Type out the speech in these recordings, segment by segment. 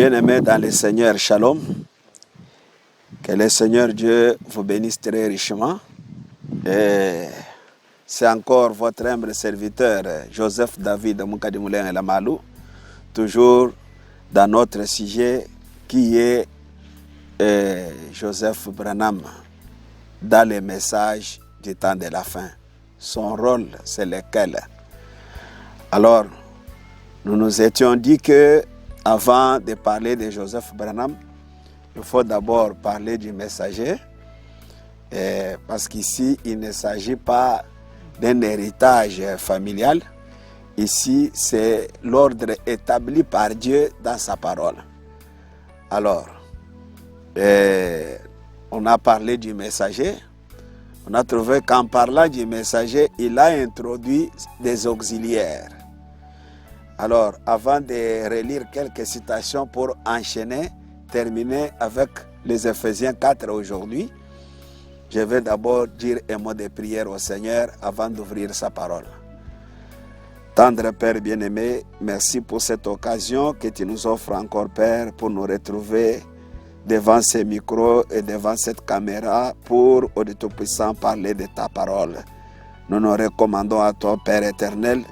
Bien-aimés dans le Seigneur, Shalom. Que le Seigneur Dieu vous bénisse très richement. Et c'est encore votre humble serviteur, Joseph David Moukadimoulin et Lamalou, toujours dans notre sujet qui est Joseph Branham dans les messages du temps de la fin. Son rôle, c'est lequel? Alors, nous nous étions dit que avant de parler de Joseph Branham, il faut d'abord parler du messager, parce qu'ici, il ne s'agit pas d'un héritage familial. Ici, c'est l'ordre établi par Dieu dans sa parole. Alors, on a parlé du messager. On a trouvé qu'en parlant du messager, il a introduit des auxiliaires. Alors, avant de relire quelques citations pour enchaîner, terminer avec les Éphésiens 4 aujourd'hui, je vais d'abord dire un mot de prière au Seigneur avant d'ouvrir sa parole. Tendre Père bien-aimé, merci pour cette occasion que tu nous offres encore, Père, pour nous retrouver devant ces micros et devant cette caméra pour, au Dieu Tout-Puissant, parler de ta parole. Nous nous recommandons à toi, Père éternel.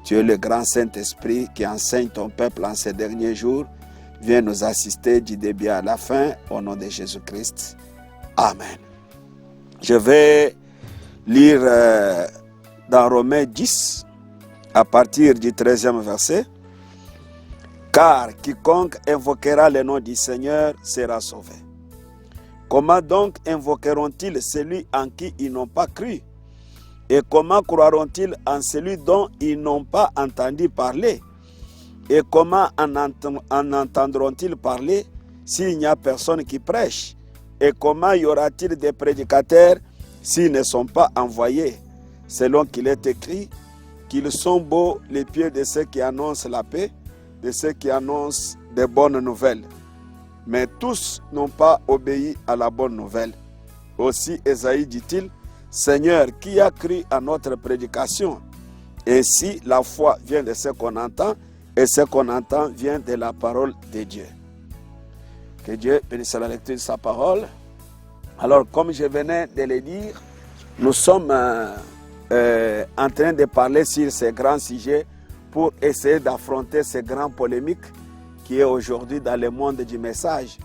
Tu es le grand Saint-Esprit qui enseigne ton peuple en ces derniers jours. Viens nous assister du début à la fin, au nom de Jésus-Christ. Amen. Je vais lire dans Romains 10, à partir du 13e verset. Car quiconque invoquera le nom du Seigneur sera sauvé. Comment donc invoqueront-ils celui en qui ils n'ont pas cru? Et comment croiront-ils en celui dont ils n'ont pas entendu parler? Et comment en entendront-ils parler s'il n'y a personne qui prêche? Et comment y aura-t-il des prédicateurs s'ils ne sont pas envoyés? Selon qu'il est écrit, qu'ils sont beaux les pieds de ceux qui annoncent la paix, de ceux qui annoncent des bonnes nouvelles. Mais tous n'ont pas obéi à la bonne nouvelle. Aussi Ésaïe dit-il, Seigneur, qui a cru à notre prédication? Ainsi, la foi vient de ce qu'on entend, et ce qu'on entend vient de la parole de Dieu. Que Dieu bénisse la lecture de sa parole. Alors, comme je venais de le dire, nous sommes en train de parler sur ces grands sujets pour essayer d'affronter ces grandes polémiques qui est aujourd'hui dans le monde du message,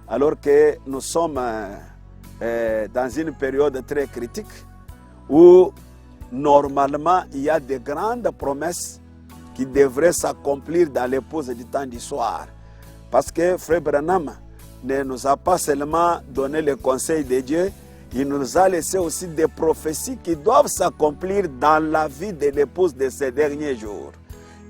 alors que nous sommes dans une période très critique où normalement il y a de grandes promesses qui devraient s'accomplir dans les pauses du temps du soir. Parce que Frère Branham ne nous a pas seulement donné le conseil de Dieu, il nous a laissé aussi des prophéties qui doivent s'accomplir dans la vie de l'épouse de ces derniers jours.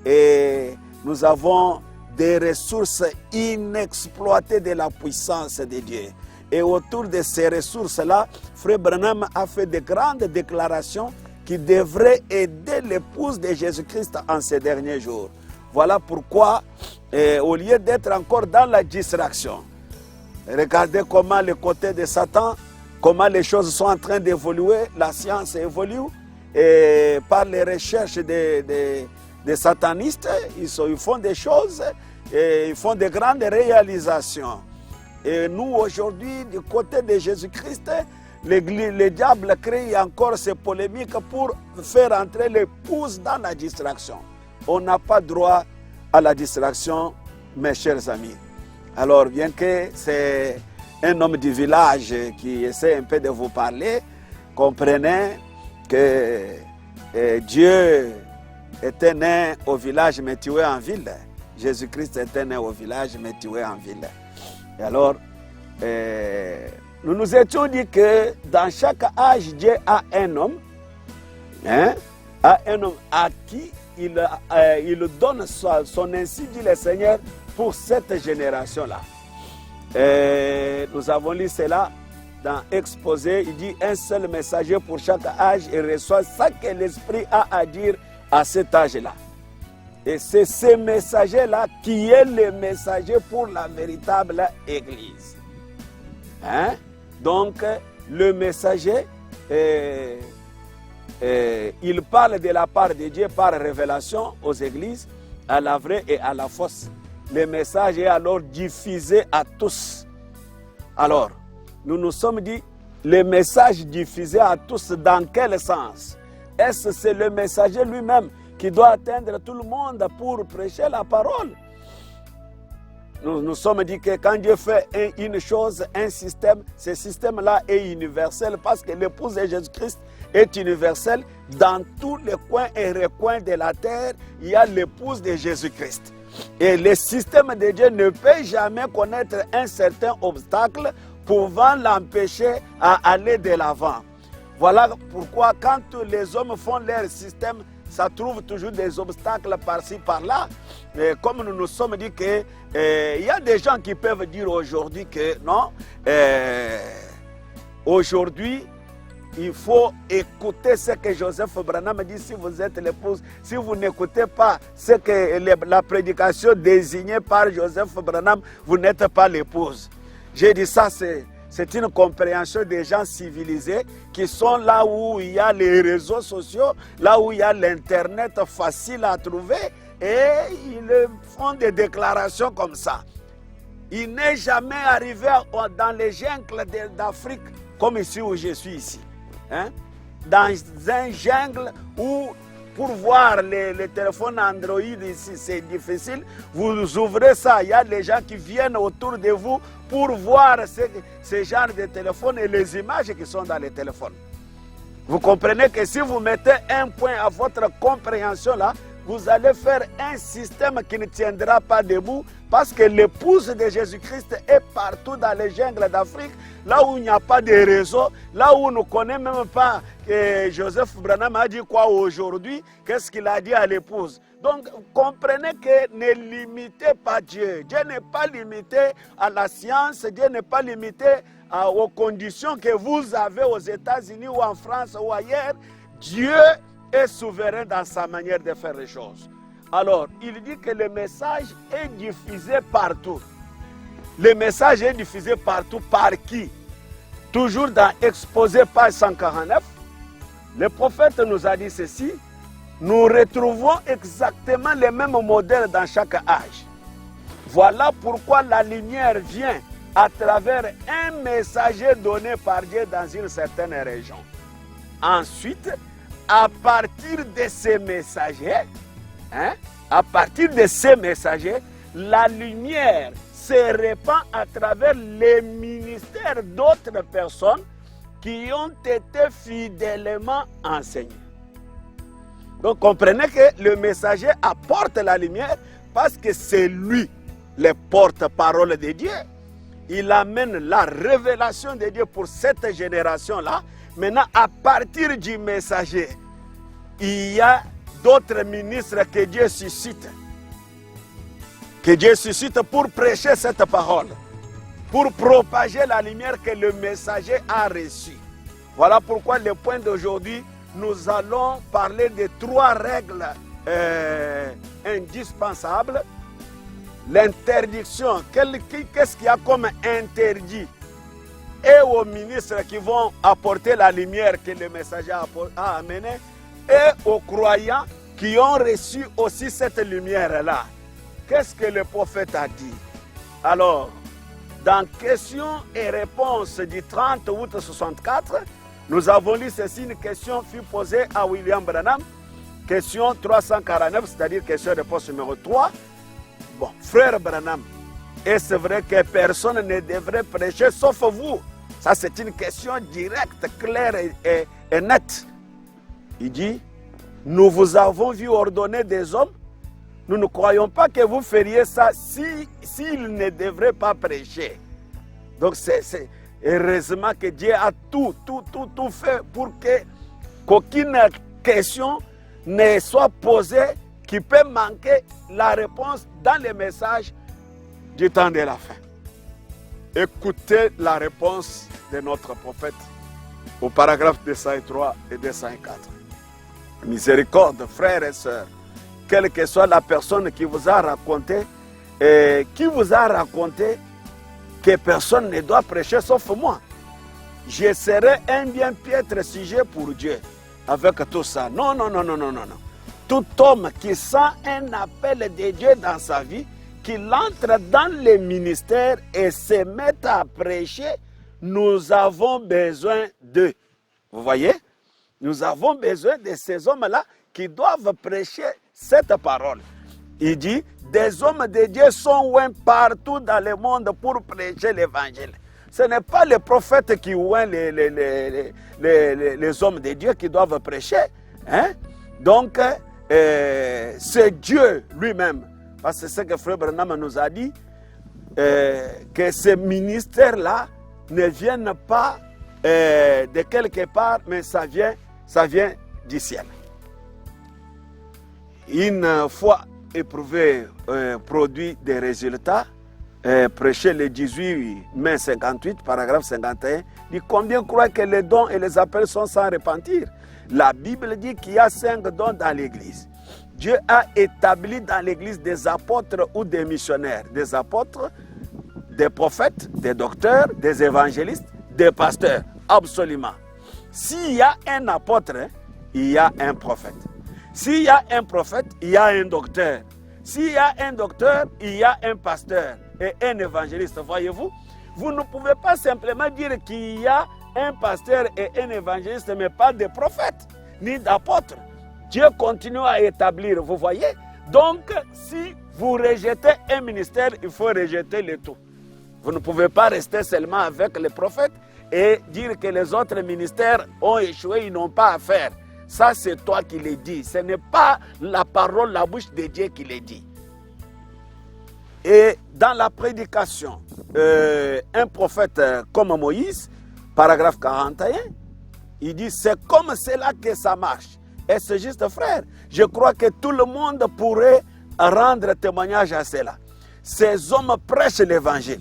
Et nous avons des ressources inexploitées de la puissance de Dieu. Et autour de ces ressources-là, Frère Branham a fait de grandes déclarations qui devraient aider l'épouse de Jésus-Christ en ces derniers jours. Voilà pourquoi, au lieu d'être encore dans la distraction, regardez comment le côté de Satan, comment les choses sont en train d'évoluer, la science évolue, et par les recherches des satanistes, ils font des choses, et ils font de grandes réalisations. Et nous, aujourd'hui, du côté de Jésus-Christ, le diable crée encore ces polémiques pour faire entrer l'épouse dans la distraction. On n'a pas droit à la distraction, mes chers amis. Alors, bien que c'est un homme du village qui essaie un peu de vous parler, comprenez que Dieu était né au village mais tué en ville. Jésus-Christ était né au village mais tué en ville. Et alors, nous nous étions dit que dans chaque âge, Dieu a un homme, à qui il donne son ainsi dit le Seigneur pour cette génération-là. Nous avons lu cela dans Exposé, il dit un seul messager pour chaque âge et reçoit ce que l'Esprit a à dire à cet âge-là. Et c'est ce messager-là qui est le messager pour la véritable Église. Donc, le messager, il parle de la part de Dieu par révélation aux églises, à la vraie et à la fausse. le message est alors diffusé à tous. Alors, nous nous sommes dit, le message diffusé à tous, dans quel sens? Est-ce que c'est le messager lui-même qui doit atteindre tout le monde pour prêcher la parole? Nous nous sommes dit que quand Dieu fait une chose, un système, ce système-là est universel parce que l'épouse de Jésus-Christ est universelle. Dans tous les coins et recoins de la terre, il y a l'épouse de Jésus-Christ. Et le système de Dieu ne peut jamais connaître un certain obstacle pouvant l'empêcher à aller de l'avant. Voilà pourquoi quand les hommes font leur système, ça trouve toujours des obstacles par-ci, par-là. Mais comme nous nous sommes dit que il y a des gens qui peuvent dire aujourd'hui que non, aujourd'hui, il faut écouter ce que Joseph Branham dit. Si vous êtes l'épouse, si vous n'écoutez pas ce que la prédication désignée par Joseph Branham, vous n'êtes pas l'épouse. J'ai dit ça, c'est une compréhension des gens civilisés qui sont là où il y a les réseaux sociaux, là où il y a l'internet facile à trouver, et ils font des déclarations comme ça. Il n'est jamais arrivé dans les jungles d'Afrique comme ici où je suis ici. Hein? Dans un jungle où, pour voir les téléphones Android ici, c'est difficile. Vous ouvrez ça, il y a des gens qui viennent autour de vous pour voir ce genre de téléphone et les images qui sont dans les téléphones. Vous comprenez que si vous mettez un point à votre compréhension là, vous allez faire un système qui ne tiendra pas debout parce que l'épouse de Jésus-Christ est partout dans les jungles d'Afrique, là où il n'y a pas de réseau, là où on ne connaît même pas que Joseph Branham a dit quoi aujourd'hui, qu'est-ce qu'il a dit à l'épouse. Donc, comprenez que ne limitez pas Dieu. Dieu n'est pas limité à la science, Dieu n'est pas limité aux conditions que vous avez aux États-Unis ou en France ou ailleurs. Dieu est souverain dans sa manière de faire les choses. Alors, il dit que le message est diffusé partout. Le message est diffusé partout par qui? Toujours dans Exposé page 149, le prophète nous a dit ceci: nous retrouvons exactement les mêmes modèles dans chaque âge. Voilà pourquoi la lumière vient à travers un messager donné par Dieu dans une certaine région. Ensuite, à partir de ces messagers, la lumière se répand à travers les ministères d'autres personnes qui ont été fidèlement enseignées. Donc comprenez que le messager apporte la lumière parce que c'est lui le porte-parole de Dieu. Il amène la révélation de Dieu pour cette génération-là. Maintenant, à partir du messager, il y a d'autres ministres que Dieu suscite. Que Dieu suscite pour prêcher cette parole, pour propager la lumière que le messager a reçue. Voilà pourquoi le point d'aujourd'hui, nous allons parler de 3 règles indispensables. L'interdiction, qu'est-ce qu'il y a comme interdit? Et aux ministres qui vont apporter la lumière que le messager a amenée, et aux croyants qui ont reçu aussi cette lumière-là. Qu'est-ce que le prophète a dit? Alors, dans questions et réponses du 30 août 64, nous avons lu ceci, une question fut posée à William Branham, question 349, c'est-à-dire question-réponse numéro 3. Bon, frère Branham, est-ce vrai que personne ne devrait prêcher sauf vous? Ça, c'est une question directe, claire et nette. Il dit, nous vous avons vu ordonner des hommes, nous ne croyons pas que vous feriez ça s'ils ne devraient pas prêcher. Donc, c'est heureusement que Dieu a tout fait pour qu'aucune question ne soit posée qui peut manquer la réponse dans les messages du temps de la fin. Écoutez la réponse de notre prophète au paragraphe 203 et 204. Miséricorde, frères et sœurs, quelle que soit la personne qui vous a raconté, que personne ne doit prêcher sauf moi. Je serai un bien piètre sujet pour Dieu avec tout ça. Non. Tout homme qui sent un appel de Dieu dans sa vie, qu'il entre dans les ministères et se mette à prêcher, nous avons besoin d'eux. Vous voyez? Nous avons besoin de ces hommes-là qui doivent prêcher cette parole. Il dit, des hommes de Dieu sont ouins partout dans le monde pour prêcher l'évangile. Ce n'est pas les prophètes qui ouins les hommes de Dieu qui doivent prêcher. Hein? Donc, c'est Dieu lui-même. Parce que c'est ce que Frère Branham nous a dit, que ces ministères-là ne viennent pas de quelque part, mais ça vient du ciel. Une fois éprouvé, produit des résultats, prêché le 18 mai 58, paragraphe 51, dit combien croient que les dons et les appels sont sans repentir. La Bible dit qu'il y a 5 dons dans l'Église. Dieu a établi dans l'Église des apôtres ou des missionnaires, des apôtres, des prophètes, des docteurs, des évangélistes, des pasteurs, absolument. S'il y a un apôtre, il y a un prophète. S'il y a un prophète, il y a un docteur. S'il y a un docteur, il y a un pasteur et un évangéliste. Voyez-vous, vous ne pouvez pas simplement dire qu'il y a un pasteur et un évangéliste, mais pas de prophète, ni d'apôtre. Dieu continue à établir, vous voyez. Donc, si vous rejetez un ministère, il faut rejeter le tout. Vous ne pouvez pas rester seulement avec les prophètes et dire que les autres ministères ont échoué, ils n'ont pas à faire. Ça, c'est toi qui le dis. Ce n'est pas la parole, la bouche de Dieu qui le dit. Et dans la prédication, un prophète comme Moïse, paragraphe 41, il dit, c'est comme cela que ça marche. Et c'est juste, frère. Je crois que tout le monde pourrait rendre témoignage à cela. Ces hommes prêchent l'évangile.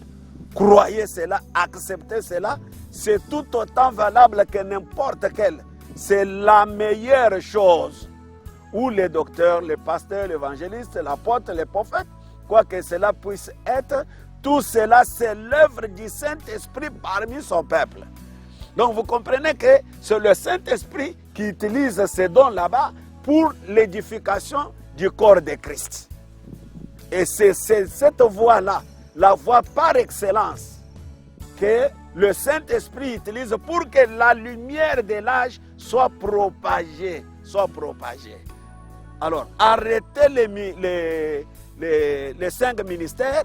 Croyez cela, acceptez cela. C'est tout autant valable que n'importe quel. C'est la meilleure chose. Où les docteurs, les pasteurs, l'évangéliste, l'apôtre, les prophètes, quoi que cela puisse être, tout cela, c'est l'œuvre du Saint-Esprit parmi son peuple. Donc vous comprenez que c'est le Saint-Esprit qui utilise ces dons là-bas pour l'édification du corps de Christ. Et c'est cette voie-là, la voie par excellence, que le Saint-Esprit utilise pour que la lumière de l'âge soit propagée. Alors, arrêtez les 5 ministères.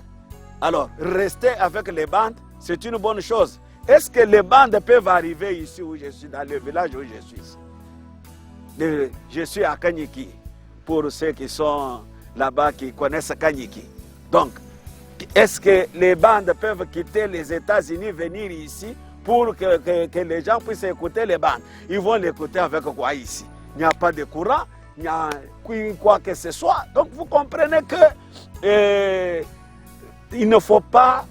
Alors, restez avec les bandes, c'est une bonne chose. Est-ce que les bandes peuvent arriver ici où je suis, dans le village où je suis ici? Je suis à Kanyiki, pour ceux qui sont là-bas, qui connaissent Kanyiki. Donc, est-ce que les bandes peuvent quitter les États-Unis, venir ici, pour que les gens puissent écouter les bandes? Ils vont l'écouter avec quoi ici? Il n'y a pas de courant, il n'y a quoi que ce soit. Donc, vous comprenez que il ne faut pas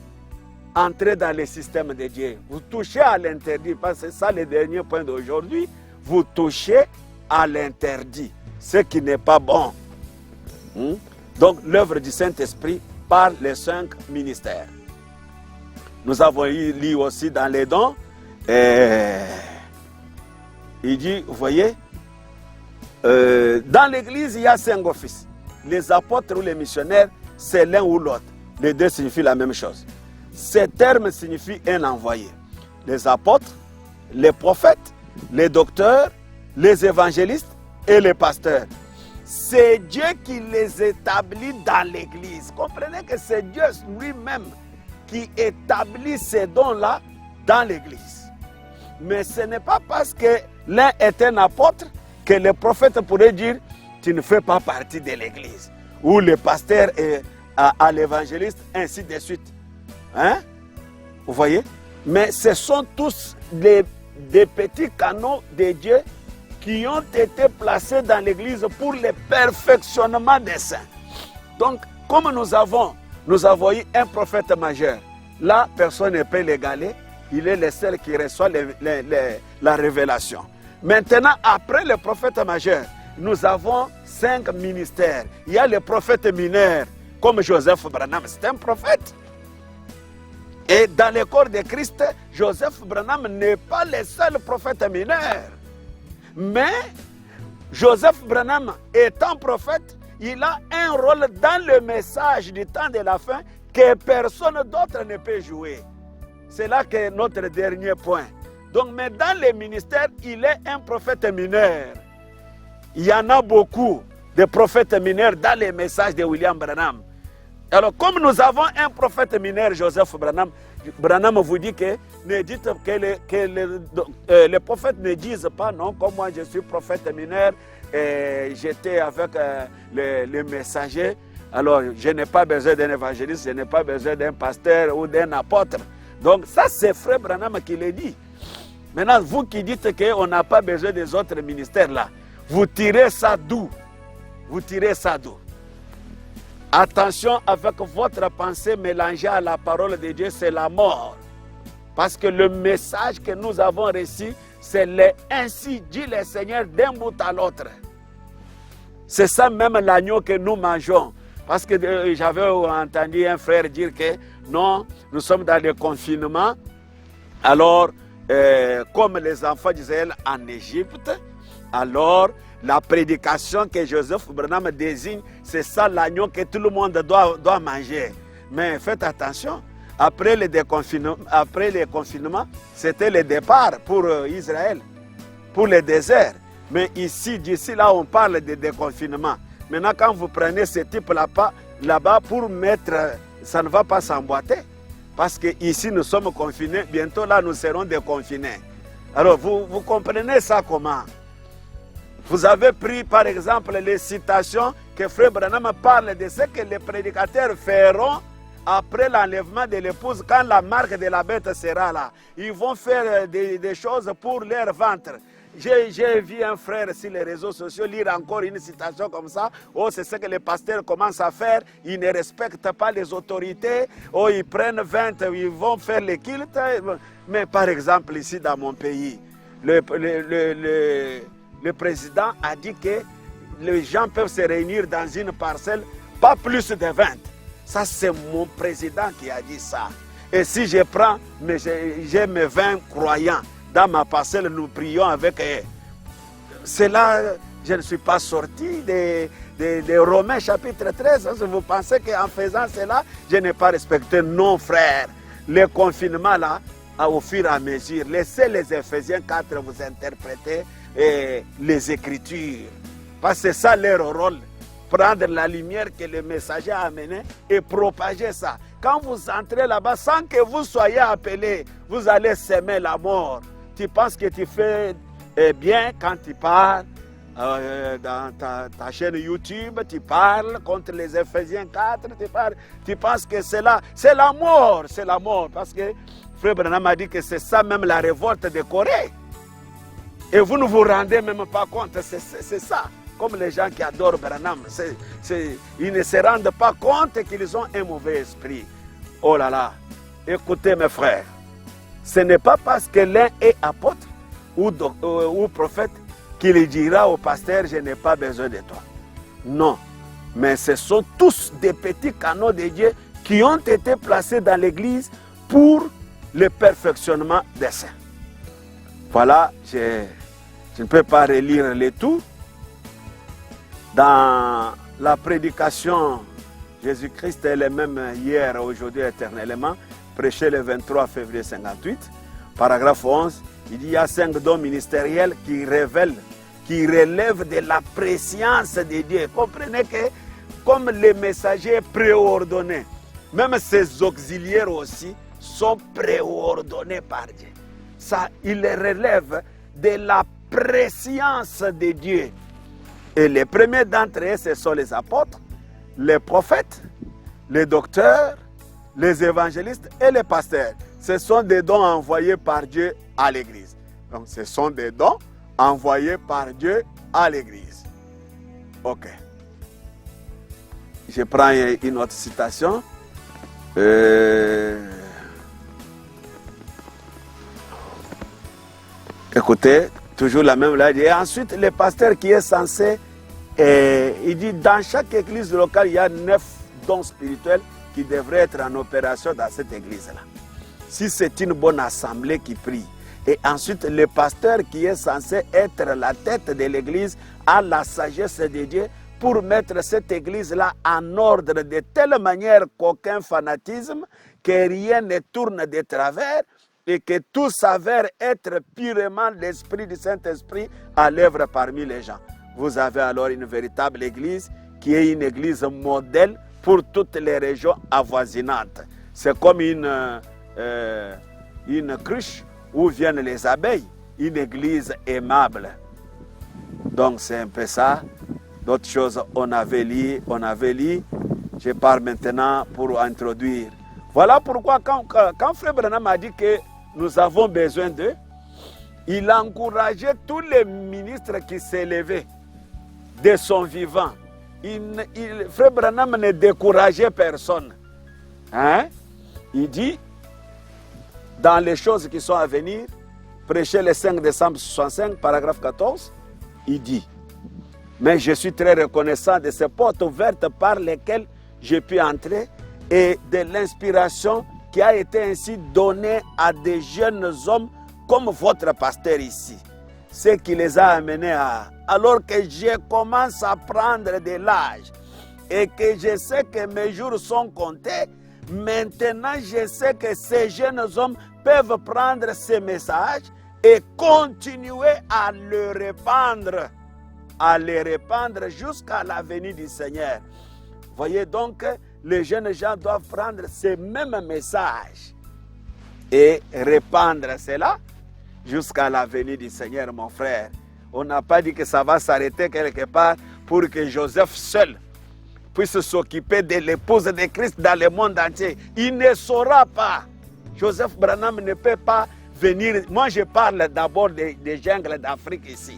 entrer dans le système de Dieu. Vous touchez à l'interdit, parce que c'est ça le dernier point d'aujourd'hui. Vous touchez à l'interdit, ce qui n'est pas bon. Donc l'œuvre du Saint-Esprit par les 5 ministères. Nous avons lu aussi dans les dons, il dit, vous voyez, dans l'église il y a 5 offices. Les apôtres ou les missionnaires, c'est l'un ou l'autre. Les deux signifient la même chose. Ces termes signifient un envoyé. Les apôtres, les prophètes, les docteurs, les évangélistes et les pasteurs. C'est Dieu qui les établit dans l'église. Comprenez que c'est Dieu lui-même qui établit ces dons-là dans l'église. Mais ce n'est pas parce que l'un est un apôtre que le prophète pourrait dire tu ne fais pas partie de l'église. Ou le pasteur est à l'évangéliste, ainsi de suite. Hein? Vous voyez? Mais ce sont tous des petits canaux de Dieu qui ont été placés dans l'église pour le perfectionnement des saints. Donc, comme nous avons eu un prophète majeur, là, personne ne peut l'égaler. Il est le seul qui reçoit la révélation. Maintenant, après le prophète majeur, nous avons 5 ministères. Il y a les prophètes mineurs, comme Joseph Branham, c'est un prophète. Et dans le corps de Christ, Joseph Branham n'est pas le seul prophète mineur. Mais Joseph Branham étant prophète, il a un rôle dans le message du temps de la fin que personne d'autre ne peut jouer. C'est là que notre dernier point. Donc, mais dans les ministères, il est un prophète mineur. Il y en a beaucoup de prophètes mineurs dans les messages de William Branham. Alors, comme nous avons un prophète mineur, Joseph Branham, Branham vous dit que, ne dites que les prophètes ne disent pas non, comme moi je suis prophète mineur, j'étais avec les messagers, alors je n'ai pas besoin d'un évangéliste, je n'ai pas besoin d'un pasteur ou d'un apôtre. Donc ça c'est Frère Branham qui le dit. Maintenant, vous qui dites qu'on n'a pas besoin des autres ministères là, vous tirez ça d'où? Vous tirez ça d'où? Attention avec votre pensée mélangée à la parole de Dieu, c'est la mort. Parce que le message que nous avons reçu, c'est ainsi dit le Seigneur d'un bout à l'autre. C'est ça même l'agneau que nous mangeons. Parce que j'avais entendu un frère dire que non, nous sommes dans le confinement. Alors, comme les enfants d'Israël en Égypte, alors la prédication que Joseph Branham désigne, c'est ça l'agneau que tout le monde doit manger. Mais faites attention, après le confinement, c'était le départ pour Israël, pour le désert. Mais ici, d'ici là, on parle de déconfinement. Maintenant, quand vous prenez ce type là-bas pour mettre, ça ne va pas s'emboîter. Parce qu'ici, nous sommes confinés, bientôt là, nous serons déconfinés. Alors, vous comprenez ça comment? Vous avez pris par exemple les citations que Frère Branham parle de ce que les prédicateurs feront après l'enlèvement de l'épouse quand la marque de la bête sera là. Ils vont faire des choses pour leur ventre. J'ai vu un frère sur les réseaux sociaux lire encore une citation comme ça. Oh, c'est ce que les pasteurs commencent à faire. Ils ne respectent pas les autorités. Oh, ils prennent 20, ils vont faire les cultes. Mais par exemple, ici dans mon pays, le président a dit que les gens peuvent se réunir dans une parcelle, pas plus de 20. Ça, c'est mon président qui a dit ça. Et si je prends, j'ai mes 20 croyants dans ma parcelle, nous prions avec eux. C'est là, je ne suis pas sorti de Romains chapitre 13. Vous pensez qu'en faisant cela, je n'ai pas respecté? Non, frère. Le confinement là, au fur et à mesure, laissez les Éphésiens 4 vous interpréter les Écritures. Parce que c'est ça leur rôle. Prendre la lumière que le messager a amenée et propager ça. Quand vous entrez là-bas, sans que vous soyez appelé, vous allez s'aimer la mort. Tu penses que tu fais bien quand tu parles dans ta chaîne YouTube, tu parles contre les Éphésiens 4, tu penses que c'est la mort, c'est la mort. Parce que Frère Branham a dit que c'est ça même la révolte de Corée. Et vous ne vous rendez même pas compte, c'est ça. Comme les gens qui adorent Branham, ils ne se rendent pas compte qu'ils ont un mauvais esprit. Oh là là, écoutez mes frères, ce n'est pas parce que l'un est apôtre ou prophète qu'il dira au pasteur, je n'ai pas besoin de toi. Non, mais ce sont tous des petits canaux de Dieu qui ont été placés dans l'église pour le perfectionnement des saints. Voilà, je ne peux pas relire le tout. Dans la prédication, Jésus-Christ est le même hier, aujourd'hui, éternellement, prêché le 23 février 58, paragraphe 11, il dit il y a 5 dons ministériels qui relèvent de la préscience de Dieu. Comprenez que comme les messagers préordonnés, même ces auxiliaires aussi sont préordonnés par Dieu. Ça, il relève de la préscience de Dieu. Et les premiers d'entre eux, ce sont les apôtres, les prophètes, les docteurs, les évangélistes et les pasteurs. Ce sont des dons envoyés par Dieu à l'Église. Donc, ce sont des dons envoyés par Dieu à l'Église. Ok. Je prends une autre citation. Écoutez, toujours la même là. Et ensuite, le pasteur qui est censé, il dit, dans chaque église locale, il y a 9 dons spirituels qui devraient être en opération dans cette église-là. Si c'est une bonne assemblée qui prie. Et ensuite, le pasteur qui est censé être la tête de l'église a la sagesse de Dieu pour mettre cette église-là en ordre de telle manière qu'aucun fanatisme, que rien ne tourne de travers et que tout s'avère être purement l'Esprit du Saint-Esprit à l'œuvre parmi les gens. Vous avez alors une véritable église qui est une église modèle pour toutes les régions avoisinantes. C'est comme une cruche où viennent les abeilles, une église aimable. Donc c'est un peu ça. D'autres choses, on avait lu. Je pars maintenant pour introduire. Voilà pourquoi quand Frère Branham a dit que nous avons besoin d'eux, il encourageait tous les ministres qui s'élevaient de son vivant. Frère Branham ne décourageait personne. Hein? Il dit, dans les choses qui sont à venir, prêcher le 5 décembre 65, paragraphe 14, il dit, mais je suis très reconnaissant de ces portes ouvertes par lesquelles j'ai pu entrer et de l'inspiration qui a été ainsi donnée à des jeunes hommes comme votre pasteur ici. Ce qui les a amenés à... Alors que je commence à prendre de l'âge et que je sais que mes jours sont comptés, maintenant je sais que ces jeunes hommes peuvent prendre ces messages et continuer à le répandre. À les répandre jusqu'à la venue du Seigneur. Voyez donc, les jeunes gens doivent prendre ces mêmes messages et répandre cela jusqu'à la venue du Seigneur, mon frère. On n'a pas dit que ça va s'arrêter quelque part pour que Joseph seul puisse s'occuper de l'épouse de Christ dans le monde entier. Il ne saura pas. Joseph Branham ne peut pas venir. Moi, je parle d'abord des jungles d'Afrique ici.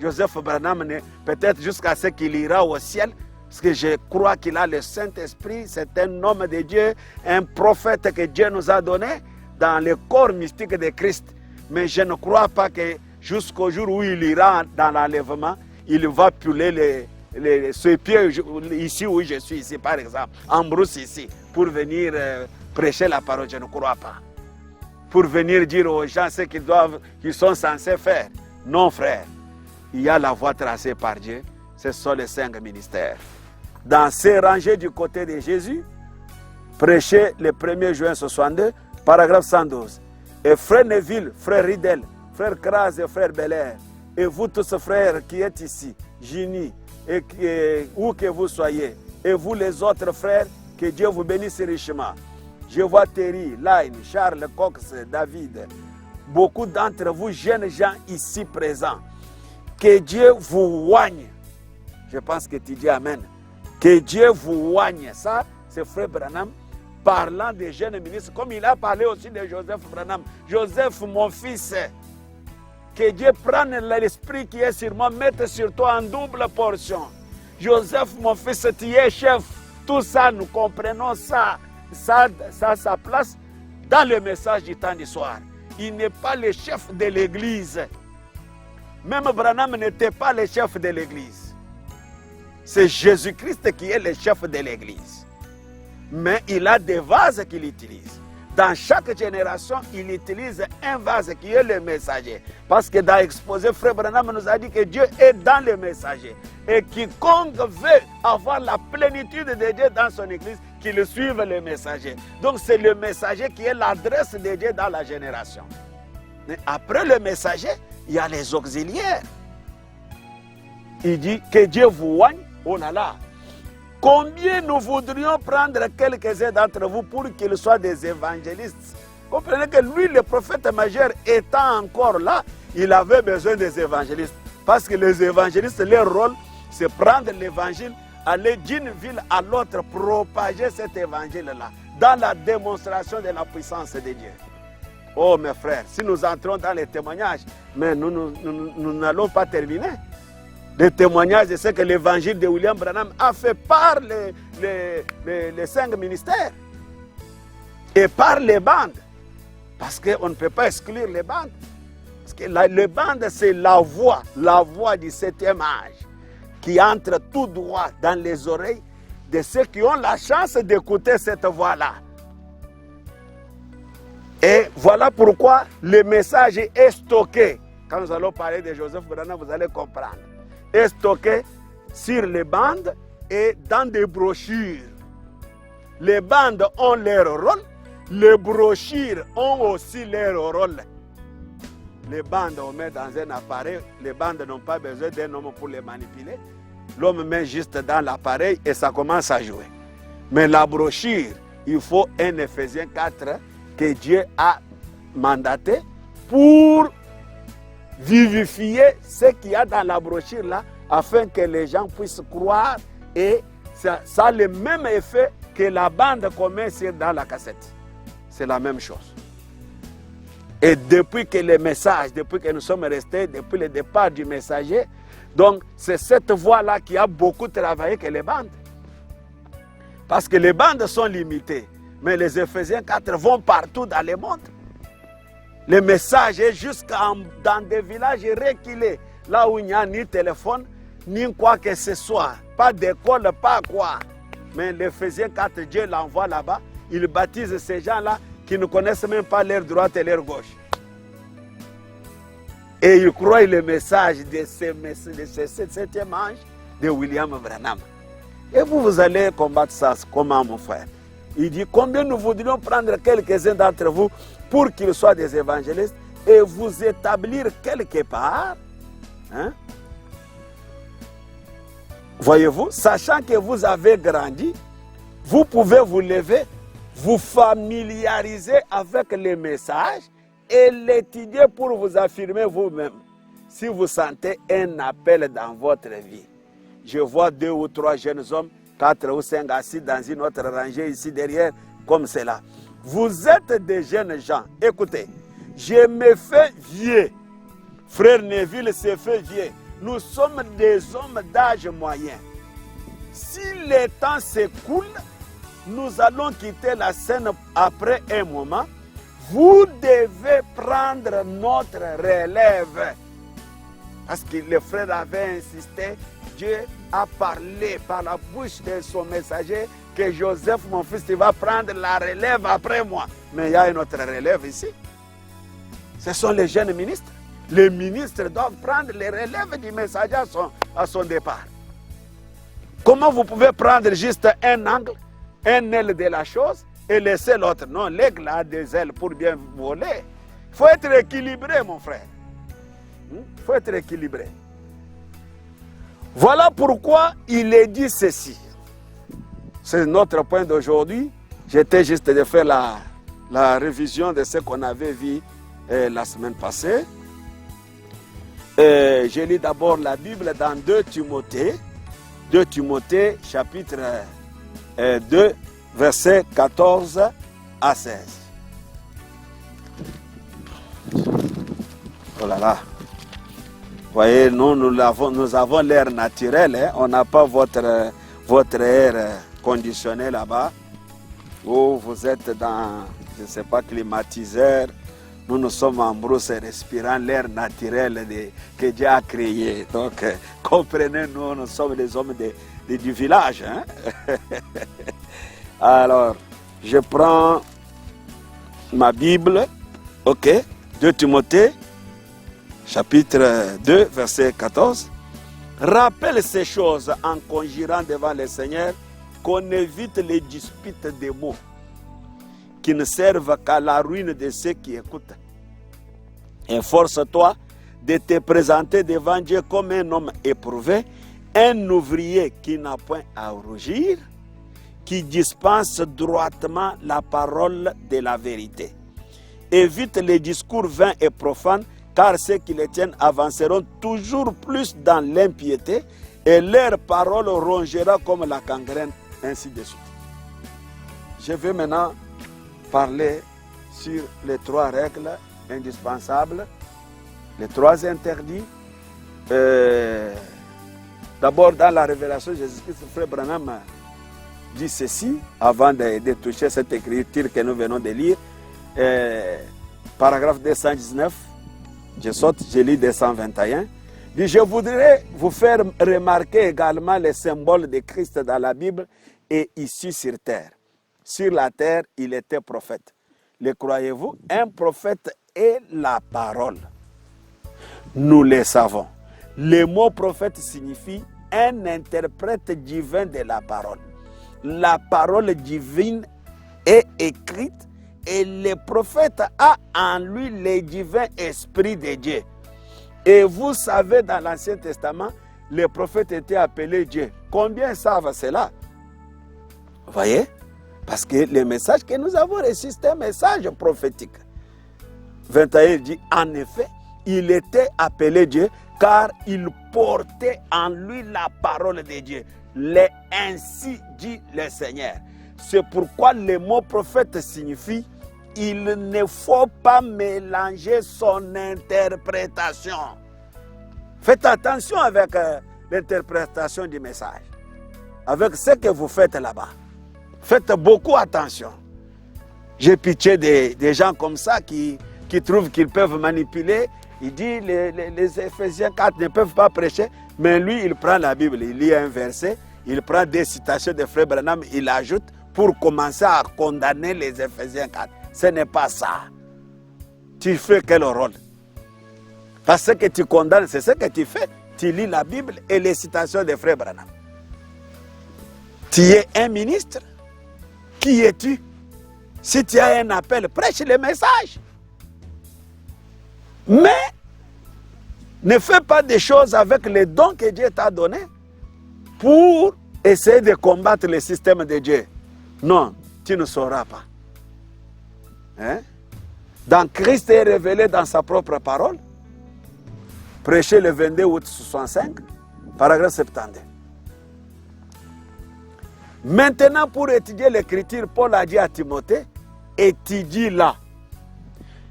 Joseph Branham, peut-être jusqu'à ce qu'il ira au ciel, parce que je crois qu'il a le Saint-Esprit, c'est un homme de Dieu, un prophète que Dieu nous a donné dans le corps mystique de Christ. Mais je ne crois pas que jusqu'au jour où il ira dans l'enlèvement, il va puller ses pieds ici où je suis, ici par exemple, en brousse ici, pour venir prêcher la parole. Je ne crois pas. Pour venir dire aux gens ce qu'ils sont censés faire. Non, frère. Il y a la voie tracée par Dieu, ce sont les 5 ministères. Dans ces rangées du côté de Jésus, prêché le 1er juin 62, paragraphe 112. Et frère Neville, frère Ridel, frère Kras et frère Belair, et vous tous frères qui êtes ici, Gini, et où que vous soyez, et vous les autres frères, que Dieu vous bénisse richement. Je vois Terry, Line, Charles, Cox, David, beaucoup d'entre vous jeunes gens ici présents. Que Dieu vous oigne. Je pense que tu dis Amen. Que Dieu vous oigne. Ça, c'est Frère Branham parlant des jeunes ministres, comme il a parlé aussi de Joseph Branham. Joseph, mon fils, que Dieu prenne l'esprit qui est sur moi, mette sur toi en double portion. Joseph, mon fils, tu es chef. Tout ça, nous comprenons ça. Ça a sa place dans le message du temps du soir. Il n'est pas le chef de l'église. Même Branham n'était pas le chef de l'église. C'est Jésus-Christ qui est le chef de l'église. Mais il a des vases qu'il utilise. Dans chaque génération, il utilise un vase qui est le messager. Parce que dans l'exposé, Frère Branham nous a dit que Dieu est dans le messager. Et quiconque veut avoir la plénitude de Dieu dans son église, qu'il suive le messager. Donc c'est le messager qui est l'adresse de Dieu dans la génération. Mais après le messager, il y a les auxiliaires. Il dit que Dieu vous oigne. Oh là là. Combien nous voudrions prendre quelques-uns d'entre vous pour qu'ils soient des évangélistes. Comprenez que lui, le prophète majeur, étant encore là, il avait besoin des évangélistes. Parce que les évangélistes, leur rôle, c'est prendre l'évangile, aller d'une ville à l'autre, propager cet évangile-là, dans la démonstration de la puissance de Dieu. Oh mes frères, si nous entrons dans les témoignages, mais nous n'allons pas terminer. Les témoignages de ce que l'évangile de William Branham a fait par les 5 ministères et par les bandes. Parce qu'on ne peut pas exclure les bandes. Parce que les bandes, c'est la voix du 7e âge qui entre tout droit dans les oreilles de ceux qui ont la chance d'écouter cette voix-là. Et voilà pourquoi le message est stocké. Quand nous allons parler de Joseph Branham, vous allez comprendre. Est stocké sur les bandes et dans des brochures. Les bandes ont leur rôle, les brochures ont aussi leur rôle. Les bandes, on met dans un appareil, les bandes n'ont pas besoin d'un homme pour les manipuler. L'homme met juste dans l'appareil et ça commence à jouer. Mais la brochure, il faut un Éphésiens 4 que Dieu a mandaté pour vivifier ce qu'il y a dans la brochure là, afin que les gens puissent croire, et ça a le même effet que la bande qu'on met dans la cassette. C'est la même chose. Et depuis que les messages, depuis que nous sommes restés, depuis le départ du messager, donc c'est cette voie-là qui a beaucoup travaillé que les bandes. Parce que les bandes sont limitées, mais les Éphésiens 4 vont partout dans le monde. Le message est dans des villages reculés, là où il n'y a ni téléphone, ni quoi que ce soit. Pas d'école, pas quoi. Mais l'Éphésiens 4, Dieu l'envoie là-bas. Il baptise ces gens-là qui ne connaissent même pas leur droite et leur gauche. Et ils croient le message de ce septième ange de William Branham. Et vous allez combattre ça. Comment, mon frère? Il dit, combien nous voudrions prendre quelques-uns d'entre vous pour qu'ils soient des évangélistes et vous établir quelque part, hein? Voyez-vous, sachant que vous avez grandi, vous pouvez vous lever, vous familiariser avec les messages et l'étudier pour vous affirmer vous-même. Si vous sentez un appel dans votre vie, je vois 2 ou 3 jeunes hommes, 4 ou 5 assis dans une autre rangée ici derrière, comme cela. Vous êtes des jeunes gens. Écoutez, je me fais vieux. Frère Neville se fait vieux. Nous sommes des hommes d'âge moyen. Si le temps s'écoule, nous allons quitter la scène après un moment. Vous devez prendre notre relève. Parce que le frère avait insisté, Dieu a parlé par la bouche de son messager que Joseph, mon fils, il va prendre la relève après moi. Mais il y a une autre relève ici. Ce sont les jeunes ministres. Les ministres doivent prendre les relèves du messager à son départ. Comment vous pouvez prendre juste un angle, un aile de la chose et laisser l'autre? Non, l'aigle a des ailes pour bien voler. Il faut être équilibré, mon frère. Il faut être équilibré. Voilà pourquoi il est dit ceci. C'est notre point d'aujourd'hui. J'étais juste de faire la révision de ce qu'on avait vu la semaine passée. Je lis d'abord la Bible dans 2 Timothée. 2 Timothée, chapitre 2, versets 14 à 16. Oh là là. Vous voyez, nous avons l'air naturel. Hein? On n'a pas votre air conditionné là-bas. Où vous êtes dans, je ne sais pas, climatiseur. Nous sommes en brousse respirant l'air naturel que Dieu a créé. Donc, comprenez, nous sommes les hommes du village. Hein? Alors, je prends ma Bible. Ok, 2 Timothée, chapitre 2, verset 14. Rappelle ces choses en conjurant devant le Seigneur qu'on évite les disputes des mots qui ne servent qu'à la ruine de ceux qui écoutent. Efforce-toi de te présenter devant Dieu comme un homme éprouvé, un ouvrier qui n'a point à rougir, qui dispense droitement la parole de la vérité. Évite les discours vains et profanes, car ceux qui les tiennent avanceront toujours plus dans l'impiété, et leur parole rongera comme la gangrène, ainsi de suite. Je vais maintenant parler sur les 3 règles indispensables, les 3 interdits. D'abord, dans la révélation, Jésus-Christ, frère Branham dit ceci, avant de toucher cette écriture que nous venons de lire. Paragraphe 219, je lis 221. Dit, je voudrais vous faire remarquer également les symboles de Christ dans la Bible et ici sur terre. Sur la terre, il était prophète. Le croyez-vous? Un prophète est la parole. Nous le savons. Le mot prophète signifie un interprète divin de la parole. La parole divine est écrite et le prophète a en lui le divin esprit de Dieu. Et vous savez, dans l'Ancien Testament, les prophètes étaient appelés Dieu. Combien savent cela? Vous voyez? Parce que le message que nous avons reçu, c'est un message prophétique. 21 dit, en effet, il était appelé Dieu car il portait en lui la parole de Dieu. Ainsi dit le Seigneur. C'est pourquoi le mot prophète signifie il ne faut pas mélanger son interprétation. Faites attention avec l'interprétation du message. Avec ce que vous faites là-bas. Faites beaucoup attention. J'ai pitié des gens comme ça qui trouvent qu'ils peuvent manipuler. Il dit les Éphésiens 4 ne peuvent pas prêcher, mais lui il prend la Bible, il lit un verset, il prend des citations de Frère Branham, il ajoute pour commencer à condamner les Éphésiens 4. Ce n'est pas ça. Tu fais quel rôle? Parce que tu condamnes, c'est ce que tu fais. Tu lis la Bible et les citations de Frère Branham. Tu es un ministre. Qui es-tu? Si tu as un appel, prêche le message. Mais ne fais pas des choses avec les dons que Dieu t'a donnés pour essayer de combattre le système de Dieu. Non, tu ne sauras pas. Hein? Dans Christ est révélé dans sa propre parole. Prêché le 22 août 65, paragraphe 72. Maintenant, pour étudier l'écriture, Paul a dit à Timothée, étudie-la.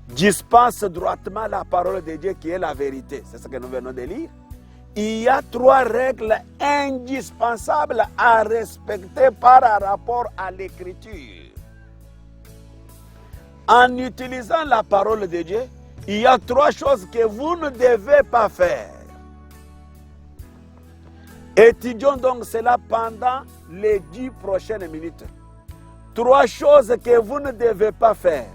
Dispense droitement la parole de Dieu qui est la vérité. C'est ce que nous venons de lire. Il y a 3 règles indispensables à respecter par rapport à l'écriture. En utilisant la parole de Dieu, il y a 3 choses que vous ne devez pas faire. Étudions donc cela pendant les 10 prochaines minutes. 3 choses que vous ne devez pas faire.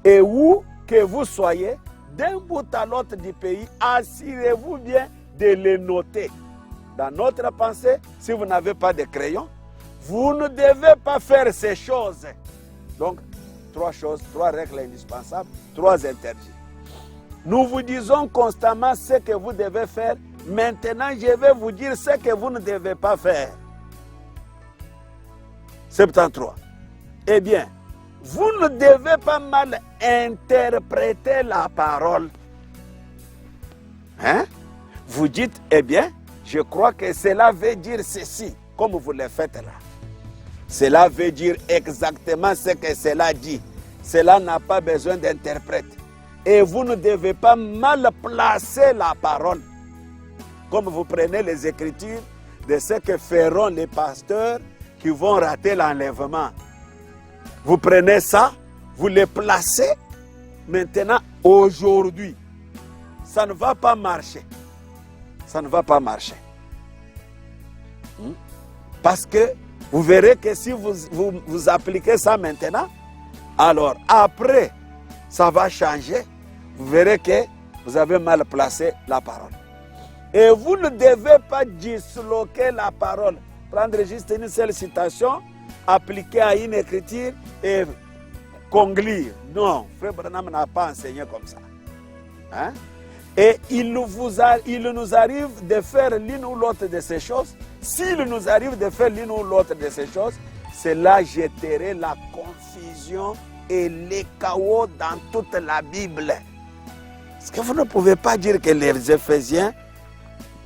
Et où que vous soyez, d'un bout à l'autre du pays, assurez-vous bien de les noter. Dans notre pensée, si vous n'avez pas de crayon, vous ne devez pas faire ces choses. Donc, 3 choses, 3 règles indispensables, 3 interdits. Nous vous disons constamment ce que vous devez faire. Maintenant, je vais vous dire ce que vous ne devez pas faire. 73. Eh bien, vous ne devez pas mal interpréter la parole. Hein? Vous dites, eh bien, je crois que cela veut dire ceci, comme vous le faites là. Cela veut dire exactement ce que cela dit. Cela n'a pas besoin d'interprète. Et vous ne devez pas mal placer la parole. Comme vous prenez les Écritures de ce que feront les pasteurs qui vont rater l'enlèvement. Vous prenez ça, vous les placez. Maintenant, aujourd'hui, ça ne va pas marcher. Ça ne va pas marcher. Parce que vous verrez que si vous appliquez ça maintenant, alors après, ça va changer. Vous verrez que vous avez mal placé la parole. Et vous ne devez pas disloquer la parole. Prendre juste une seule citation, appliquer à une écriture et conglire. Non, Frère Branham n'a pas enseigné comme ça. Hein? Et il nous arrive de faire l'une ou l'autre de ces choses. S'il nous arrive de faire l'une ou l'autre de ces choses, cela jetterait la confusion et les chaos dans toute la Bible. Parce que vous ne pouvez pas dire que les Éphésiens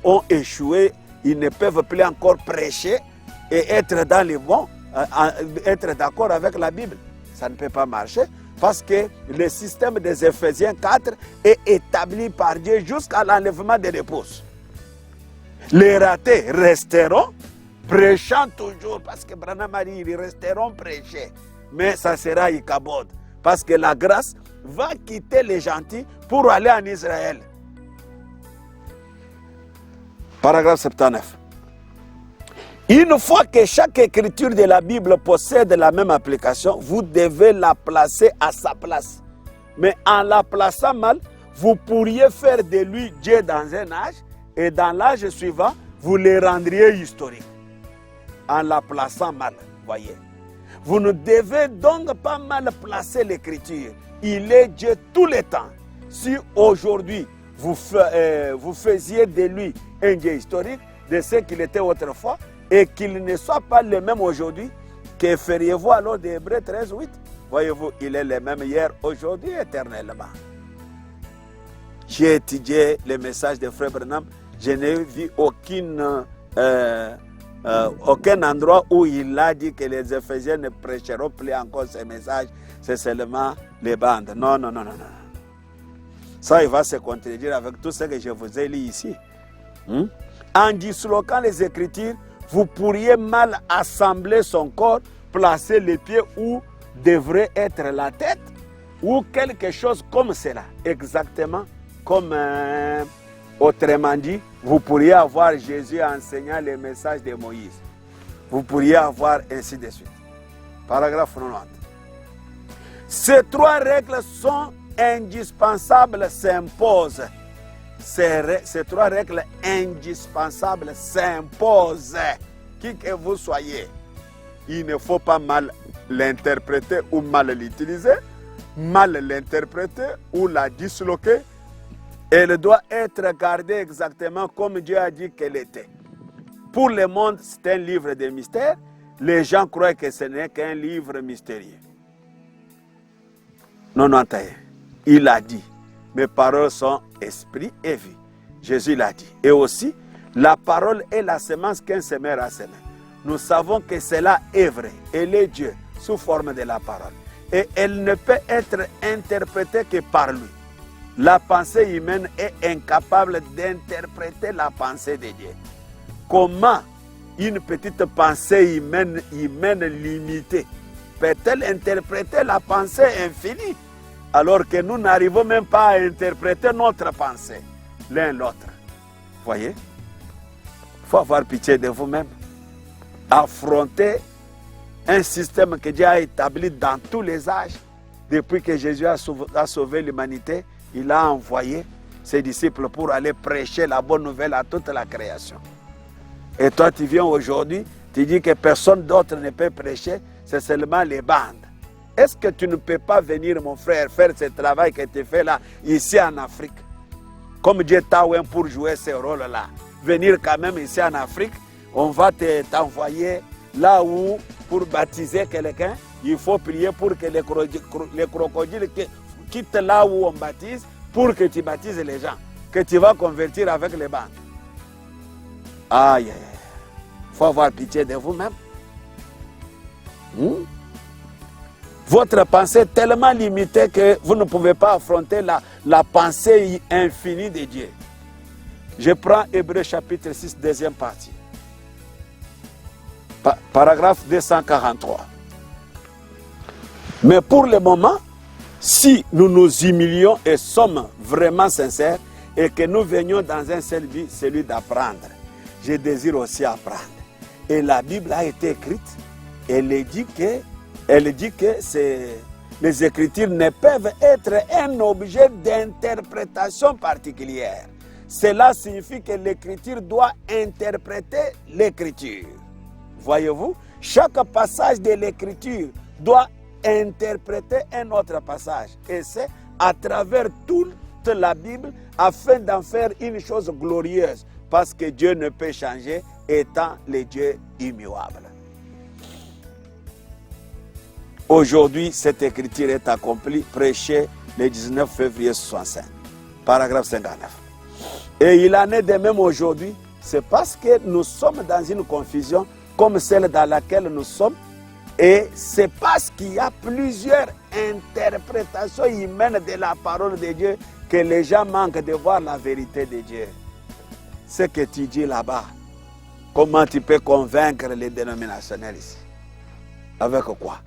ont échoué, ils ne peuvent plus encore prêcher et être dans les bons, être d'accord avec la Bible. Ça ne peut pas marcher parce que le système des Éphésiens 4 est établi par Dieu jusqu'à l'enlèvement de l'épouse. Les ratés resteront prêchant toujours parce que Branham a dit, ils resteront prêchés. Mais ça sera Ichabod parce que la grâce va quitter les gentils pour aller en Israël. Paragraphe 79. Une fois que chaque écriture de la Bible possède la même application, vous devez la placer à sa place. Mais en la plaçant mal, vous pourriez faire de lui Dieu dans un âge et dans l'âge suivant, vous les rendriez historiques en la plaçant mal, voyez. Vous ne devez donc pas mal placer l'écriture. Il est Dieu tous les temps. Si aujourd'hui vous faisiez de lui un Dieu historique, de ce qu'il était autrefois, et qu'il ne soit pas le même aujourd'hui, que feriez-vous alors des Hébreux 13, 8? Voyez-vous, il est le même hier, aujourd'hui, éternellement. J'ai étudié le message de Frère Branham, je n'ai vu aucun endroit où il a dit que les Éphésiens ne prêcheront plus encore ces messages, c'est seulement les bandes. Non, non, non, non, non. Ça, il va se contredire avec tout ce que je vous ai lu ici. En disloquant les Écritures, vous pourriez mal assembler son corps, placer les pieds où devrait être la tête, ou quelque chose comme cela. Exactement comme, autrement dit, vous pourriez avoir Jésus enseignant les messages de Moïse. Vous pourriez avoir ainsi de suite. Paragraphe 90. Ces trois règles sont indispensables, s'imposent. Ces trois règles indispensables s'imposent. Qui que vous soyez, il ne faut pas mal l'interpréter ou mal l'utiliser, mal l'interpréter ou la disloquer. Elle doit être gardée exactement comme Dieu a dit qu'elle était. Pour le monde, c'est un livre de mystère. Les gens croient que ce n'est qu'un livre mystérieux. Non, non, il a dit, mes paroles sont esprit et vie. Jésus l'a dit. Et aussi, la parole est la semence qu'un semeur a semée. Nous savons que cela est vrai. Elle est Dieu, sous forme de la parole. Et elle ne peut être interprétée que par lui. La pensée humaine est incapable d'interpréter la pensée de Dieu. Comment une petite pensée humaine limitée peut-elle interpréter la pensée infinie, alors que nous n'arrivons même pas à interpréter notre pensée, l'un l'autre? Voyez? Il faut avoir pitié de vous-même. Affronter un système que Dieu a établi dans tous les âges. Depuis que Jésus a sauvé l'humanité, il a envoyé ses disciples pour aller prêcher la bonne nouvelle à toute la création. Et toi, tu viens aujourd'hui, tu dis que personne d'autre ne peut prêcher, c'est seulement les bandes. Est-ce que tu ne peux pas venir, mon frère, faire ce travail que tu fais là, ici en Afrique? Comme Dieu t'a oint pour jouer ce rôle-là. Venir quand même ici en Afrique, on va t'envoyer là où, pour baptiser quelqu'un, il faut prier pour que les crocodiles quittent là où on baptise, pour que tu baptises les gens, que tu vas convertir avec les bandes. Aïe, aïe, aïe. Il faut avoir pitié de vous-même. Votre pensée est tellement limitée que vous ne pouvez pas affronter la pensée infinie de Dieu. Je prends Hébreux chapitre 6, deuxième partie. Paragraphe 243. Mais pour le moment, si nous nous humilions et sommes vraiment sincères et que nous venions dans un seul but, celui d'apprendre, je désire aussi apprendre. Et la Bible a été écrite, elle dit que les Écritures ne peuvent être un objet d'interprétation particulière. Cela signifie que l'Écriture doit interpréter l'Écriture. Voyez-vous, chaque passage de l'Écriture doit interpréter un autre passage. Et c'est à travers toute la Bible afin d'en faire une chose glorieuse. Parce que Dieu ne peut changer étant le Dieu immuable. Aujourd'hui, cette écriture est accomplie, prêchée le 19 février 65. Paragraphe 59. Et il en est de même aujourd'hui, c'est parce que nous sommes dans une confusion comme celle dans laquelle nous sommes. Et c'est parce qu'il y a plusieurs interprétations humaines de la parole de Dieu que les gens manquent de voir la vérité de Dieu. Ce que tu dis là-bas, comment tu peux convaincre les dénominationnels ici? Avec quoi?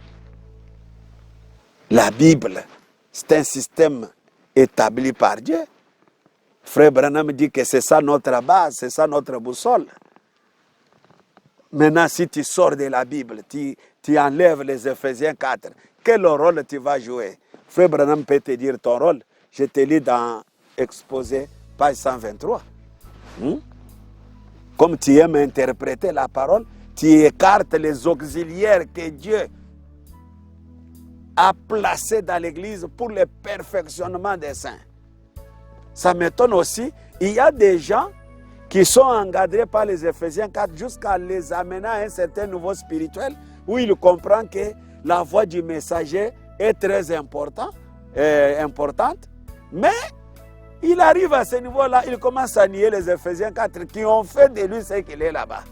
La Bible, c'est un système établi par Dieu. Frère Branham dit que c'est ça notre base, c'est ça notre boussole. Maintenant, si tu sors de la Bible, tu enlèves les Éphésiens 4, quel rôle tu vas jouer? Frère Branham peut te dire ton rôle. Je te lis dans Exposé, page 123. comme tu aimes interpréter la parole, tu écartes les auxiliaires que Dieu a placés dans l'Église pour le perfectionnement des saints. Ça m'étonne aussi, il y a des gens qui sont encadrés par les Éphésiens 4 jusqu'à les amener à un certain niveau spirituel où ils comprennent que la voix du messager est très importante, mais il arrive à ce niveau-là, il commence à nier les Éphésiens 4 qui ont fait de lui ce qu'il est là-bas.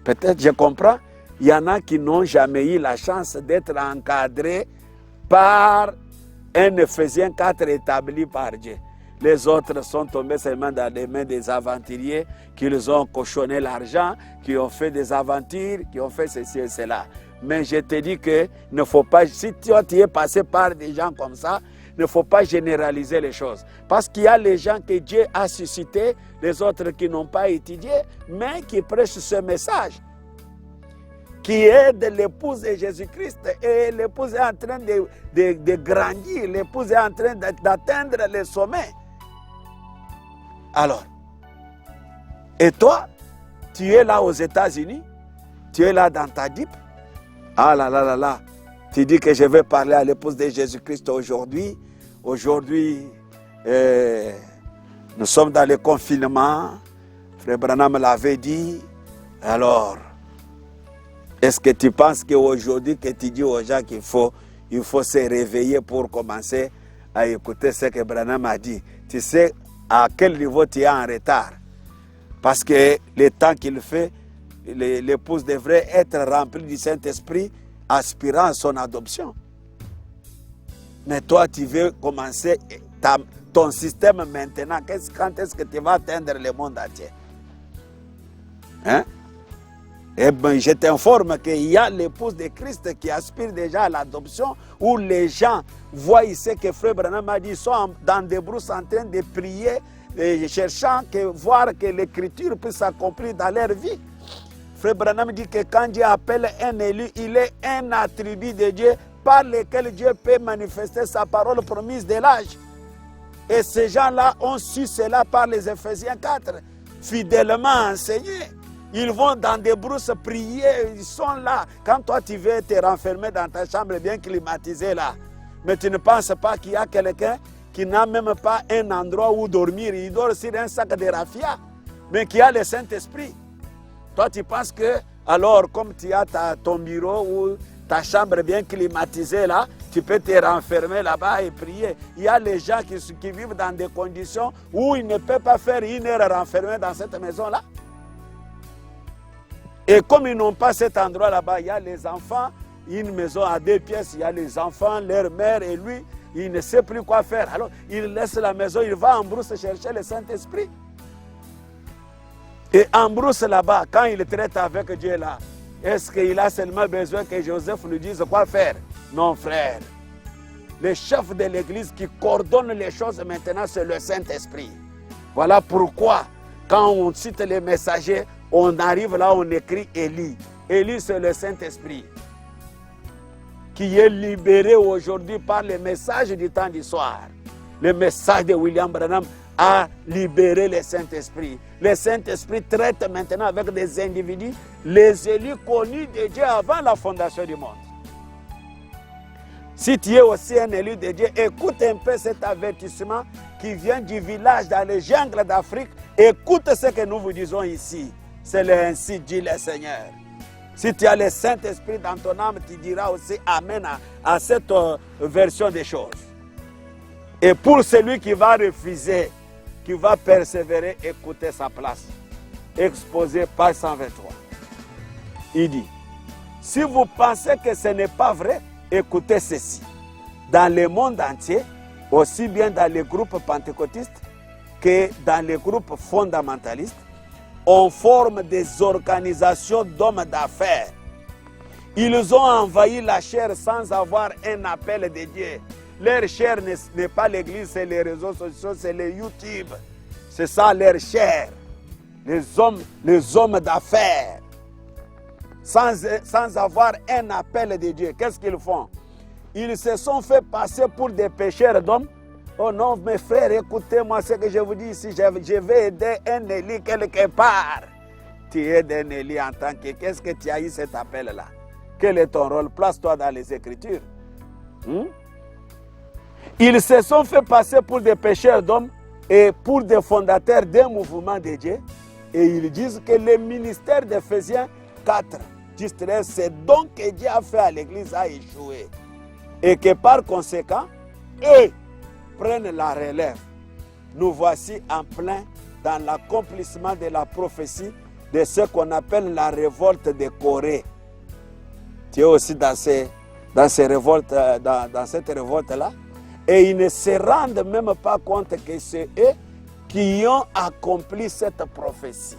Peut-être je comprends, il y en a qui n'ont jamais eu la chance d'être encadrés par un Éphésiens 4 établi par Dieu. Les autres sont tombés seulement dans les mains des aventuriers qui les ont cochonné l'argent, qui ont fait des aventures, qui ont fait ceci et cela. Mais je te dis que ne faut pas, si tu es passé par des gens comme ça, il ne faut pas généraliser les choses. Parce qu'il y a les gens que Dieu a suscités, les autres qui n'ont pas étudié, mais qui prêchent ce message, qui aide l'épouse de Jésus-Christ. Et l'épouse est en train de grandir, l'épouse est en train d'atteindre le sommet. Alors, et toi, tu es là aux États-Unis, tu es là dans ta Jeep. Ah là là là là, tu dis que je vais parler à l'épouse de Jésus-Christ aujourd'hui. Aujourd'hui, nous sommes dans le confinement. Frère Branham l'avait dit. Alors, est-ce que tu penses qu'aujourd'hui, que tu dis aux gens qu'il faut se réveiller pour commencer à écouter ce que Branham a dit? Tu sais à quel niveau tu es en retard? Parce que le temps qu'il fait, l'épouse devrait être remplie du Saint-Esprit, aspirant à son adoption. Mais toi, tu veux commencer ton système maintenant. Quand est-ce que tu vas atteindre le monde entier? Hein? Eh bien, je t'informe qu'il y a l'épouse de Christ qui aspire déjà à l'adoption, où les gens voient ici que Frère Branham a dit, ils sont dans des brousses en train de prier, cherchant voir que l'écriture puisse s'accomplir dans leur vie. Frère Branham dit que quand Dieu appelle un élu, il est un attribut de Dieu par lequel Dieu peut manifester sa parole promise de l'âge. Et ces gens-là ont su cela par les Éphésiens 4, fidèlement enseignés. Ils vont dans des brousses prier, ils sont là. Quand toi tu veux te renfermer dans ta chambre bien climatisée là, mais tu ne penses pas qu'il y a quelqu'un qui n'a même pas un endroit où dormir, il dort sur un sac de raffia, mais qui a le Saint-Esprit. Toi tu penses que, alors comme tu as ton bureau ou ta chambre bien climatisée là, tu peux te renfermer là-bas et prier. Il y a les gens qui vivent dans des conditions où ils ne peuvent pas faire une heure renfermés dans cette maison-là. Et comme ils n'ont pas cet endroit là-bas, il y a les enfants, une maison à 2 pièces, il y a les enfants, leur mère et lui, il ne sait plus quoi faire. Alors, il laisse la maison, il va en brousse chercher le Saint-Esprit. Et en brousse là-bas, quand il traite avec Dieu là, est-ce qu'il a seulement besoin que Joseph lui dise quoi faire? Non, frère. Le chef de l'église qui coordonne les choses maintenant, c'est le Saint-Esprit. Voilà pourquoi, quand on cite les messagers, on arrive là, on écrit Élie. Élie, c'est le Saint-Esprit qui est libéré aujourd'hui par le message du temps du soir. Le message de William Branham a libéré le Saint-Esprit. Le Saint-Esprit traite maintenant avec des individus, les élus connus de Dieu avant la fondation du monde. Si tu es aussi un élu de Dieu, écoute un peu cet avertissement qui vient du village dans les jungles d'Afrique. Écoute ce que nous vous disons ici. C'est ainsi dit le Seigneur. Si tu as le Saint-Esprit dans ton âme, tu diras aussi Amen à cette version des choses. Et pour celui qui va refuser, qui va persévérer, écoutez sa place. Exposé page 123. Il dit, si vous pensez que ce n'est pas vrai, écoutez ceci. Dans le monde entier, aussi bien dans les groupes pentecôtistes que dans les groupes fondamentalistes, on forme des organisations d'hommes d'affaires. Ils ont envahi la chair sans avoir un appel de Dieu. Leur chair n'est pas l'église, c'est les réseaux sociaux, c'est les YouTube. C'est ça leur chair. Les hommes d'affaires. Sans avoir un appel de Dieu. Qu'est-ce qu'ils font? Ils se sont fait passer pour des pécheurs d'hommes Oh non, mes frères, écoutez-moi ce que je vous dis ici. Je vais aider un Élie quelque part. Tu aides un Élie en tant que... Qu'est-ce que tu as eu cet appel-là? Quel est ton rôle? Place-toi dans les Écritures. Ils se sont fait passer pour des pécheurs d'hommes et pour des fondateurs d'un mouvement de Dieu. Et ils disent que le ministère d'Éphésiens 4, 10-13, c'est donc que Dieu a fait à l'Église a échoué. Et que par conséquent, eux prennent la relève. Nous voici en plein dans l'accomplissement de la prophétie de ce qu'on appelle la révolte de Corée. Tu es aussi dans cette révolte-là. Et ils ne se rendent même pas compte que c'est eux qui ont accompli cette prophétie.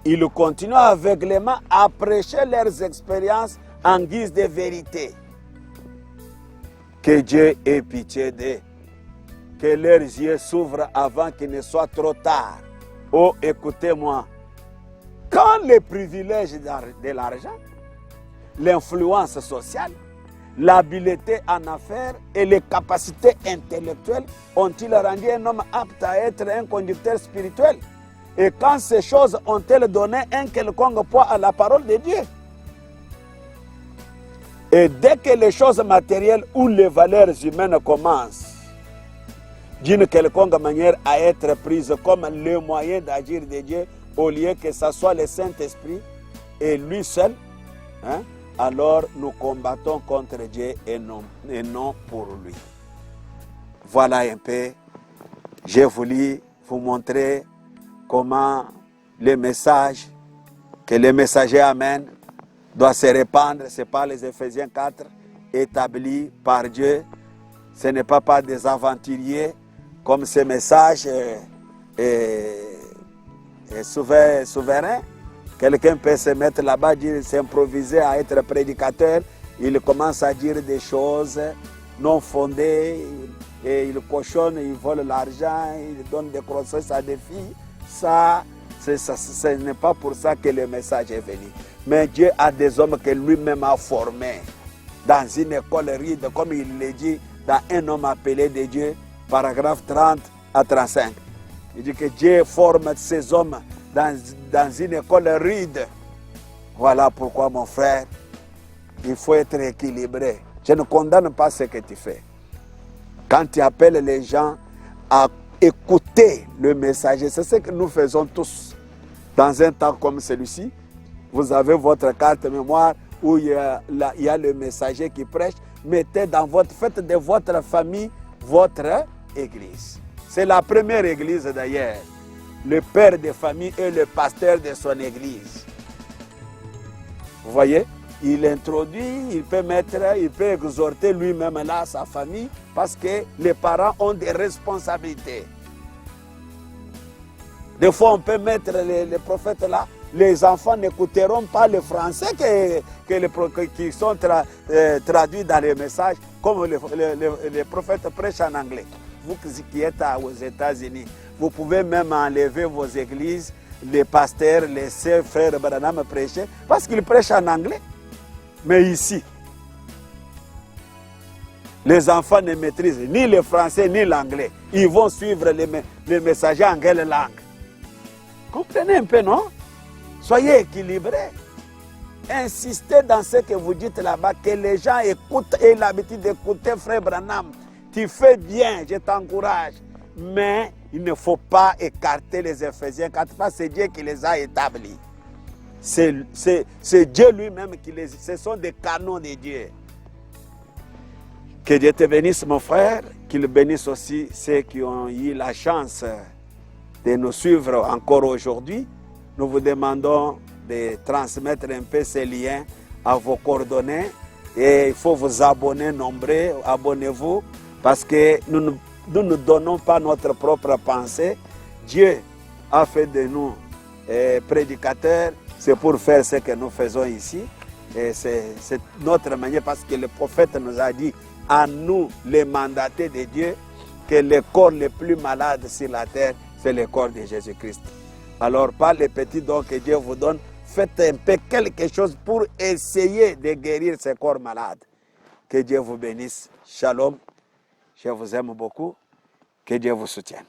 Ils continuent aveuglément à prêcher leurs expériences en guise de vérité. Que Dieu ait pitié d'eux. Que leurs yeux s'ouvrent avant qu'il ne soit trop tard. Oh, écoutez-moi. Quand les privilèges de l'argent, l'influence sociale, l'habileté en affaires et les capacités intellectuelles ont-ils rendu un homme apte à être un conducteur spirituel? Et quand ces choses ont-elles donné un quelconque poids à la parole de Dieu? Et dès que les choses matérielles ou les valeurs humaines commencent d'une quelconque manière à être prises comme le moyen d'agir de Dieu, au lieu que ce soit le Saint-Esprit et lui seul, alors nous combattons contre Dieu et non pour lui. Voilà un peu, j'ai voulu vous montrer comment le message que les messagers amènent doit se répandre. Ce n'est pas les Éphésiens 4 établis par Dieu. Ce n'est pas par des aventuriers comme ce message est souverain. Quelqu'un peut se mettre là-bas, s'improviser à être prédicateur. Il commence à dire des choses non fondées. Et il cochonne, il vole l'argent, il donne des grossesses à des filles. Ça, ce n'est pas pour ça que le message est venu. Mais Dieu a des hommes que lui-même a formés dans une école ride, comme il le dit dans Un homme appelé de Dieu, paragraphe 30 à 35. Il dit que Dieu forme ces hommes dans une école ride. Voilà pourquoi, mon frère, il faut être équilibré. Je ne condamne pas ce que tu fais. Quand tu appelles les gens à écouter le messager, c'est ce que nous faisons tous. Dans un temps comme celui-ci, vous avez votre carte mémoire où il y a le messager qui prêche. Faites de votre famille votre église. C'est la première église d'ailleurs. Le père de famille est le pasteur de son église. Vous voyez, il introduit, il peut exhorter lui-même là sa famille parce que les parents ont des responsabilités. Des fois, on peut mettre les prophètes là. Les enfants n'écouteront pas le français qui sont traduits dans les messages, comme les prophètes prêchent en anglais. Vous qui êtes aux États-Unis, vous pouvez même enlever vos églises, les pasteurs, les sœurs, frères Branham prêcher, parce qu'ils prêchent en anglais. Mais ici, les enfants ne maîtrisent ni le français ni l'anglais. Ils vont suivre les messagers en quelle langue? Comprenez un peu, non? Soyez équilibrés. Insistez dans ce que vous dites là-bas, que les gens écoutent et l'habitude d'écouter Frère Branham. Tu fais bien, je t'encourage. Mais il ne faut pas écarter les Éphésiens 4, parce que c'est Dieu qui les a établis. C'est Dieu lui-même ce sont des canons de Dieu. Que Dieu te bénisse, mon frère, qu'il bénisse aussi ceux qui ont eu la chance de nous suivre encore aujourd'hui. Nous vous demandons de transmettre un peu ces liens à vos coordonnées et il faut vous abonner nombreux, abonnez-vous parce que nous ne donnons pas notre propre pensée. Dieu a fait de nous prédicateurs, c'est pour faire ce que nous faisons ici et c'est notre manière parce que le prophète nous a dit à nous les mandatés de Dieu que le corps le plus malade sur la terre c'est le corps de Jésus-Christ. Alors, par les petits dons que Dieu vous donne, faites un peu quelque chose pour essayer de guérir ces corps malades. Que Dieu vous bénisse. Shalom. Je vous aime beaucoup. Que Dieu vous soutienne.